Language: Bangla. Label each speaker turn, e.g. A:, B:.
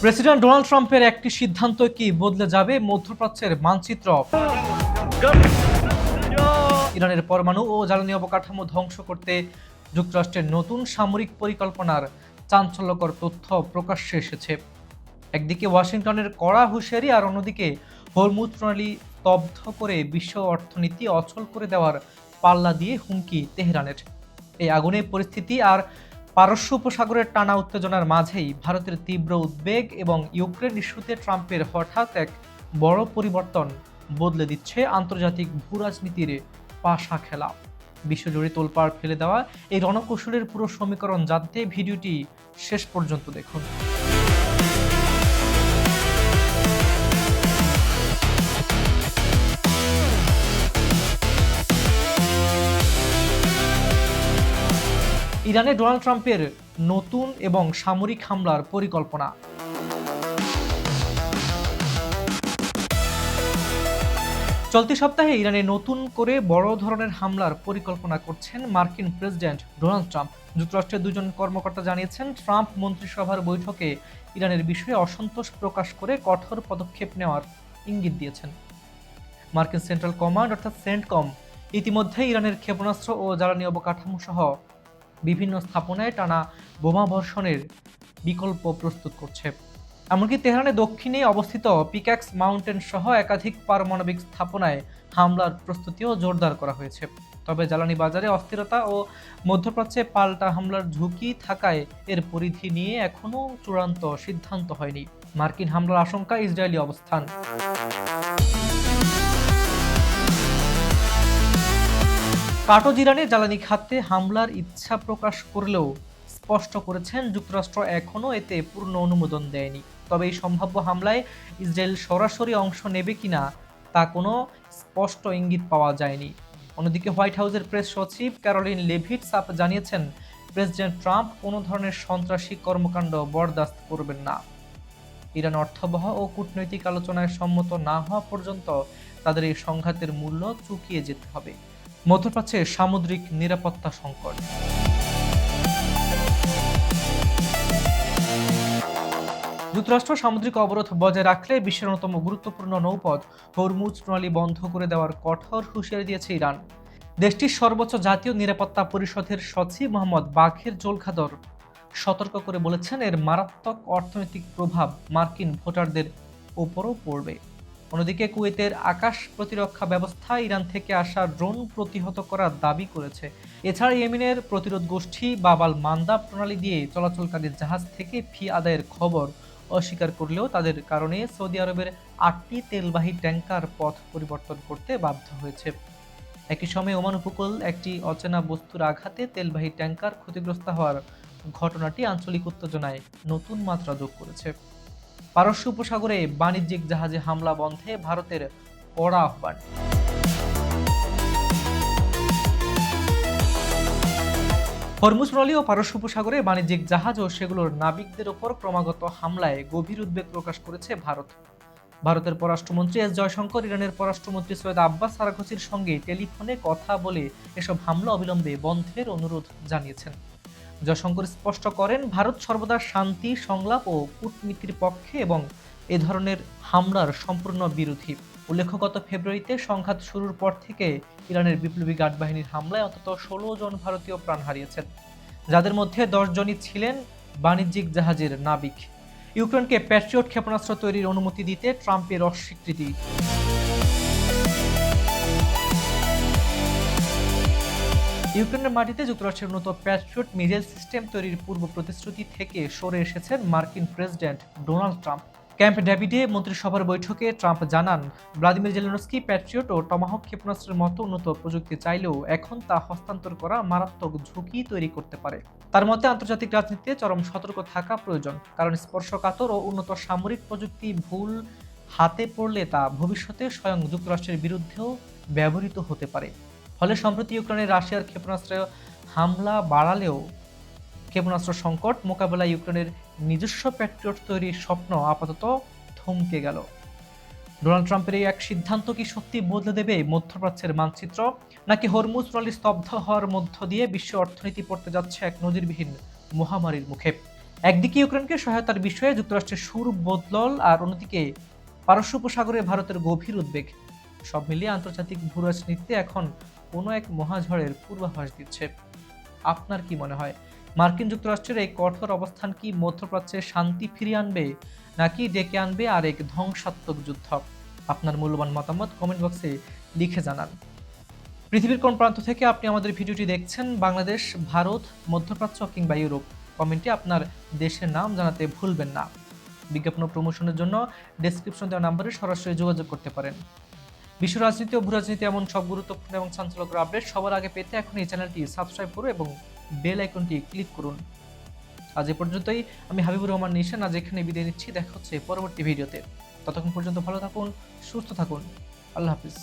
A: প্রেসিডেন্ট ডোনাল্ড ট্রাম্পের একটি সিদ্ধান্ত কি বদলে যাবে মধ্যপ্রাচ্যের মানচিত্র? ইরানের পরমাণু ও জ্বালানি অবকাঠামো ধ্বংস করতে যুক্তরাষ্ট্রের নতুন সামরিক পরিকল্পনার চাঞ্চল্যকর তথ্য প্রকাশ্যে এসেছে। একদিকে ওয়াশিংটনের কড়া হুঁশিয়ারি, আর অন্যদিকে হরমুজ প্রণালী স্তব্ধ করে বিশ্ব অর্থনীতি অচল করে দেওয়ার পাল্লা দিয়ে হুমকি তেহরানের। এই আগুনের পরিস্থিতি আর পারস্য উপসাগরের টানা উত্তেজনার মাঝেই ভারতের তীব্র উদ্বেগ এবং ইউক্রেন ইস্যুতে ট্রাম্পের হঠাৎ এক বড় পরিবর্তন বদলে দিচ্ছে আন্তর্জাতিক ভূরাজনীতির পাশা খেলা। বিশ্বজুড়ে তোলপাড় ফেলে দেওয়া এই রণকৌশলের পুরো সমীকরণ জানতে ভিডিওটি শেষ পর্যন্ত দেখুন। ইরানে ডোনাল্ড ট্রাম্পের নতুন এবং সামরিক হামলার পরিকল্পনা। চলতি সপ্তাহে ইরানে নতুন করে বড় ধরনের হামলার পরিকল্পনা করছেন মার্কিন প্রেসিডেন্ট ডোনাল্ড ট্রাম্প। যুক্তরাষ্ট্রের দুজন কর্মকর্তা জানিয়েছেন, ট্রাম্প মন্ত্রিসভার বৈঠকে ইরানের বিষয়ে অসন্তোষ প্রকাশ করে কঠোর পদক্ষেপ নেওয়ার ইঙ্গিত দিয়েছেন। মার্কিন সেন্ট্রাল কমান্ড অর্থাৎ সেন্টকম ইতিমধ্যে ইরানের ক্ষেপণাস্ত্র ও জ্বালানি অবকাঠামো সহ বিভিন্ন স্থাপনায় টানা বোমা বর্ষণের বিকল্প প্রস্তুত করছে। এমনকি তেহরানের দক্ষিণে অবস্থিত পিক্যাক্স মাউন্টেন সহ একাধিক পারমাণবিক স্থাপনায় হামলার প্রস্তুতিও জোরদার করা হয়েছে। তবে জ্বালানি বাজারে অস্থিরতা ও মধ্যপ্রাচ্যে পাল্টা হামলার ঝুঁকি থাকায় এর পরিধি নিয়ে এখনও চূড়ান্ত সিদ্ধান্ত হয়নি। মার্কিন হামলার আশঙ্কা, ইসরায়েলি অবস্থান। কাটোজ ইরানে জ্বালানি খাতে হামলার ইচ্ছা প্রকাশ করলেও স্পষ্ট করেছেন যুক্তরাষ্ট্র এখনও এতে পূর্ণ অনুমোদন দেয়নি। তবে এই সম্ভাব্য হামলায় ইসরায়েল সরাসরি অংশ নেবে কিনা তা কোনো স্পষ্ট ইঙ্গিত পাওয়া যায়নি। অন্যদিকে হোয়াইট হাউসের প্রেস সচিব ক্যারোলিন লেভিটস জানিয়েছেন, প্রেসিডেন্ট ট্রাম্প কোনো ধরনের সন্ত্রাসী কর্মকাণ্ড বরদাস্ত করবেন না। ইরান অর্থবহ ও কূটনৈতিক আলোচনায় সম্মত না হওয়া পর্যন্ত তাদের এই সংঘাতের মূল্য চুকিয়ে যেতে হবে। মধ্যপ্রাচ্যে সামুদ্রিক নিরাপত্তা সংকট। যুক্তরাষ্ট্র সামুদ্রিক অবরোধ বজায় রাখলে বিশ্বের অন্যতম গুরুত্বপূর্ণ নৌপথ হরমুজ প্রণালী বন্ধ করে দেওয়ার কঠোর হুঁশিয়ারি দিয়েছে ইরান। দেশটির সর্বোচ্চ জাতীয় নিরাপত্তা পরিষদের সচিব মোহাম্মদ বাঘের জোলখাদর সতর্ক করে বলেছেন, এর মারাত্মক অর্থনৈতিক প্রভাব মার্কিন ভোটারদের ওপরও পড়বে। অন্যদিকে কুয়েতের আকাশ প্রতিরক্ষা ব্যবস্থা ইরান থেকে আসা ড্রোন প্রতিহত করার দাবি করেছে। এছাড়া ইয়েমেনের প্রতিরোধ গোষ্ঠী বাবাল মান্দাব প্রণালী দিয়ে চলাচলকারী জাহাজ থেকে ফি আদায়ের খবর অস্বীকার করলেও তাদের কারণে সৌদি আরবের 8টি তেলবাহী ট্যাঙ্কার পথ পরিবর্তন করতে বাধ্য হয়েছে। একই সময়ে ওমান উপকূল একটি অচেনা বস্তুর আঘাতে তেলবাহী ট্যাঙ্কার ক্ষতিগ্রস্ত হওয়ার ঘটনাটি আঞ্চলিক উত্তেজনায় নতুন মাত্রা যোগ করেছে। পারস্য উপসাগরে বাণিজ্যিক জাহাজে হামলা বন্ধে ভারতের কড়া আহ্বান। হরমুজ প্রণালী ও পারস্য উপসাগরে বাণিজ্যিক জাহাজ ও সেগুলোর নাবিকদের ওপর ক্রমাগত হামলায় গভীর উদ্বেগ প্রকাশ করেছে ভারত। ভারতের পররাষ্ট্রমন্ত্রী এস জয়শঙ্কর ইরানের পররাষ্ট্রমন্ত্রী সৈয়দ আব্বাস আরাঘচির সঙ্গে টেলিফোনে কথা বলে এসব হামলা অবিলম্বে বন্ধের অনুরোধ জানিয়েছেন। জয়শঙ্কর স্পষ্ট করেন, ভারত সর্বদা শান্তি, সংলাপ ও কূটনীতির পক্ষে এবং এ ধরনের হামলার সম্পূর্ণ বিরোধী। উল্লেখ্য, গত ফেব্রুয়ারিতে সংঘাত শুরুর পর থেকে ইরানের বিপ্লবী গার্ড বাহিনীর হামলায় অন্তত 16 জন ভারতীয় প্রাণ হারিয়েছেন, যাদের মধ্যে 10 জনই ছিলেন বাণিজ্যিক জাহাজের নাবিক। ইউক্রেনকে প্যাট্রিয়ট ক্ষেপণাস্ত্র তৈরির অনুমতি দিতে ট্রাম্পের অস্বীকৃতি। ইউক্রেনের মাটিতে যুক্তরাষ্ট্রের উন্নত প্যাট্রিয়ট মিসাইল সিস্টেম তৈরির পূর্ব প্রতিশ্রুতি থেকে সরে এসেছেন মার্কিন প্রেসিডেন্ট ডোনাল্ড ট্রাম্প। ক্যাম্প ডেভিডে মন্ত্রিসভার বৈঠকে ট্রাম্প জানান, ভ্লাদিমির জেলেনস্কি প্যাট্রিয়ট ও টমাহক ক্ষেপণাস্ত্রের মতো উন্নত প্রযুক্তি চাইলেও এখন তা হস্তান্তর করা মারাত্মক ঝুঁকি তৈরি করতে পারে। তার মতে, আন্তর্জাতিক রাজনীতিতে চরম সতর্ক থাকা প্রয়োজন, কারণ স্পর্শকাতর ও উন্নত সামরিক প্রযুক্তি ভুল হাতে পড়লে তা ভবিষ্যতে স্বয়ং যুক্তরাষ্ট্রের বিরুদ্ধেও ব্যবহৃত হতে পারে। ফলে সম্প্রতি ইউক্রেনে রাশিয়ার ক্ষেপণাস্ত্র হামলা বাড়ালেও ক্ষেপণাস্ত্র সংকট মোকাবেলায় ইউক্রেনের নিজস্ব প্যাট্রিয়ট তৈরির স্বপ্ন আপাতত থমকে গেল। ডোনাল্ড ট্রাম্পের এই এক সিদ্ধান্ত কি সত্যি বদলে দেবে মধ্যপ্রাচ্যের মানচিত্র, নাকি হরমুজ প্রণালী স্তব্ধ হওয়ার মধ্য দিয়ে বিশ্ব অর্থনীতি পড়তে যাচ্ছে এক নজিরবিহীন মহামারীর মুখে? একদিকে ইউক্রেনকে সহায়তার বিষয়ে যুক্তরাষ্ট্রের সুর বদলল, আর অন্যদিকে পারস্য উপসাগরে ভারতের গভীর উদ্বেগ। সব মিলিয়ে আন্তর্জাতিক ভূরাজনীতিতে এখন কোনো এক মহাঝড়ের পূর্বাভাস দিচ্ছে। আপনার কি মনে হয়, মার্কিন যুক্তরাষ্ট্রের এই কঠোর অবস্থান কি মধ্যপ্রাচ্যে শান্তি ফিরিয়ে আনবে, নাকি ডেকে আনবে আরেক ধ্বংসাত্মক যুদ্ধ? আপনার মূল্যবান মতামত কমেন্ট বক্সে লিখে জানান। পৃথিবীর কোন প্রান্ত থেকে আপনি আমাদের ভিডিওটি দেখছেন, বাংলাদেশ, ভারত, মধ্যপ্রাচ্য কিংবা ইউরোপ, কমেন্টে আপনার দেশের নাম জানাতে ভুলবেন না। বিজ্ঞাপন ও প্রমোশনের জন্য ডেসক্রিপশন দেওয়া নম্বরে সরাসরি যোগাযোগ করতে পারেন। বিশ্ব রাজনীতি ও ভূরাজনীতি এমন সব গুরুত্বপূর্ণ এবং চাঞ্চল্যকর আপডেট সবার আগে পেতে এখন এই চ্যানেলটি সাবস্ক্রাইব করুন এবং বেল আইকনটি ক্লিক করুন। আজ এ পর্যন্তই। আমি হাবিবুর রহমান নিশান আজ এখানে বিদায় নিচ্ছি। দেখা হচ্ছে পরবর্তী ভিডিওতে। ততক্ষণ পর্যন্ত ভালো থাকুন, সুস্থ থাকুন। আল্লাহ হাফিজ।